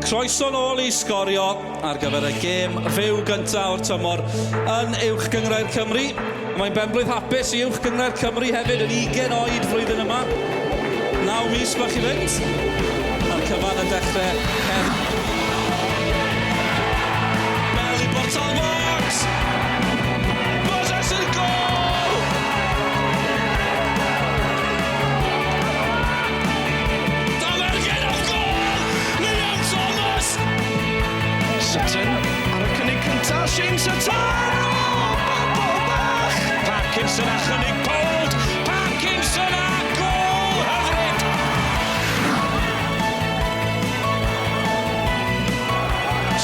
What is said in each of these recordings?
Croeso nôl I Sgorio ar gyfer y gêm fyw gyntaf o'r tymor yn Uwch Gynghrair Cymru. Mae'n benblwydd hapus I Uwch Gynghrair Cymru hefyd yn 20 oed flwyddyn yma. 9 mis bach I fynd. A'r cyfan yn dechrau her. Bel I Portal Box! Possession goal! Adolygiad off goal! Liam Thomas! Sutton ar y cynnig cyntaf, Shane Sutton! Bobl bach! Parkinson a chynnig Pold! Parkinson a gol hyfryd!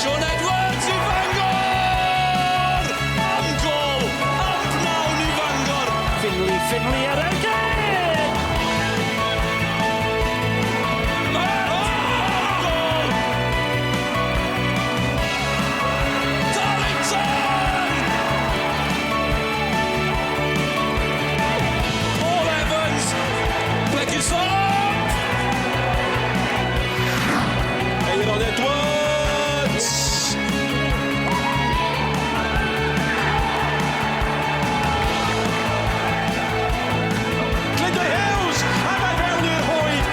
Sean Edwards I Fangor! Am gol! Am pnawn I Fangor! Finley ar y gêm! Edwards! Glyndwr Hughes! A mae fewn i'r hwyd!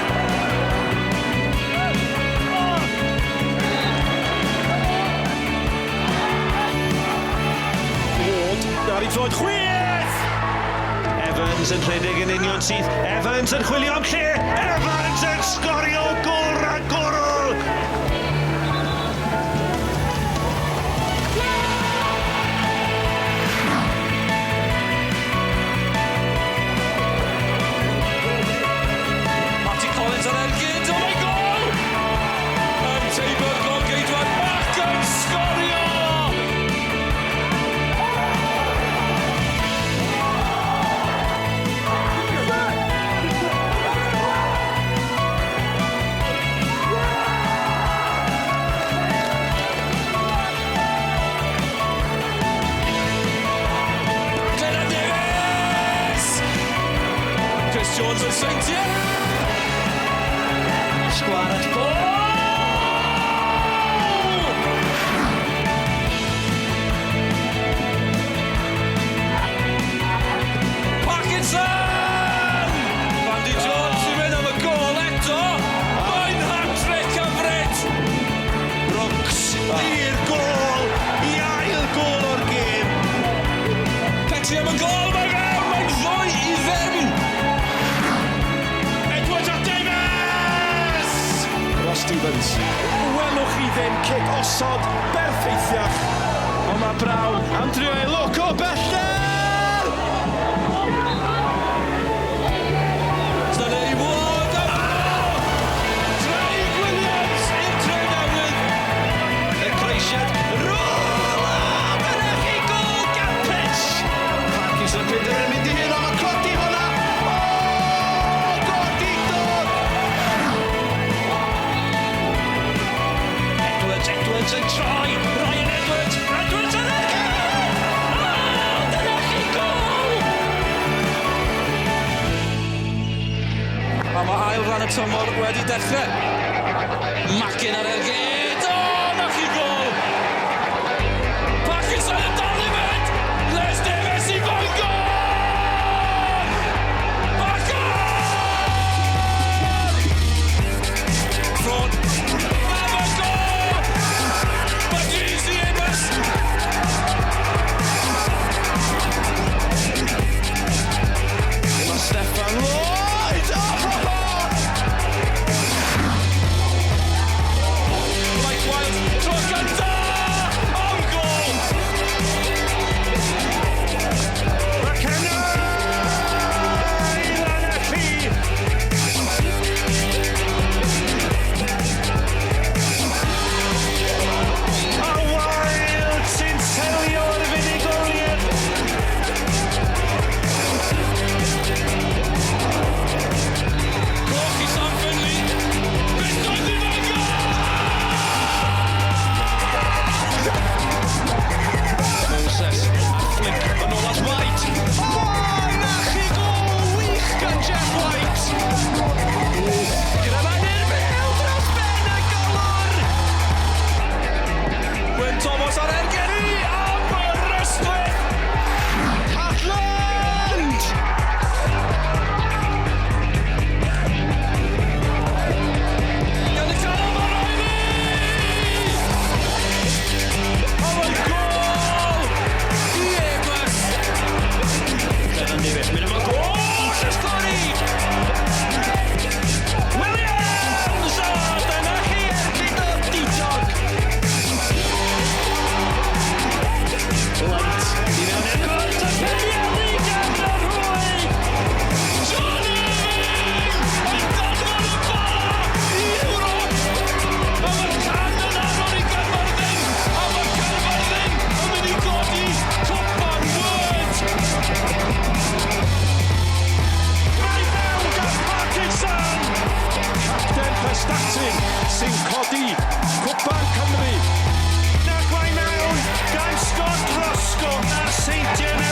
Ward ar ei ddod chwith! Evans yn rhedeg yn union syth. Evans yn chwilio am lle. Evans yn sgorio gol ragorol. Collins ar ergyd, oh my goal! Tymor gol geidwad ac yn Sgorio! Glenn Davies! Chris Jones yn seintiau! Sgwar at gol! Parkinson! Andy Jones I mynd am y gol eto. Mae'n hat-trick hyfryd. Brooks i'r gol, I ail gol o'r gêm. Petri am y gol, mae fewn, mae'n 2-0. Edwards a Davies! Ross Stevens. Welwch chi ddim cic osod berffeithiach. Ond mae Brown am drio ei look o bellter! Dyna I fod am Craig Williams i'r tre newydd. Y creisiad rôl a mynechu gol Gampus! Parkinson Pinder yn mynd I un am y codi hwnna! O, godi dod! Edwards yn troi! Ryan Edwards! Edwards yn y gêm! O, dyna chi gol! A mae ail ran y tymor wedi dechrau. Macin ar ergyd, o, na chi gol! Parkinson yn dal I fynd! Les Davies I Fangor! Ffrod! Am y gol! Magisi Ebers! Mae Steffan Lloyd! codi Cwpan Cymru. Nagwai mewn gan Scott Roscoe a Seintiau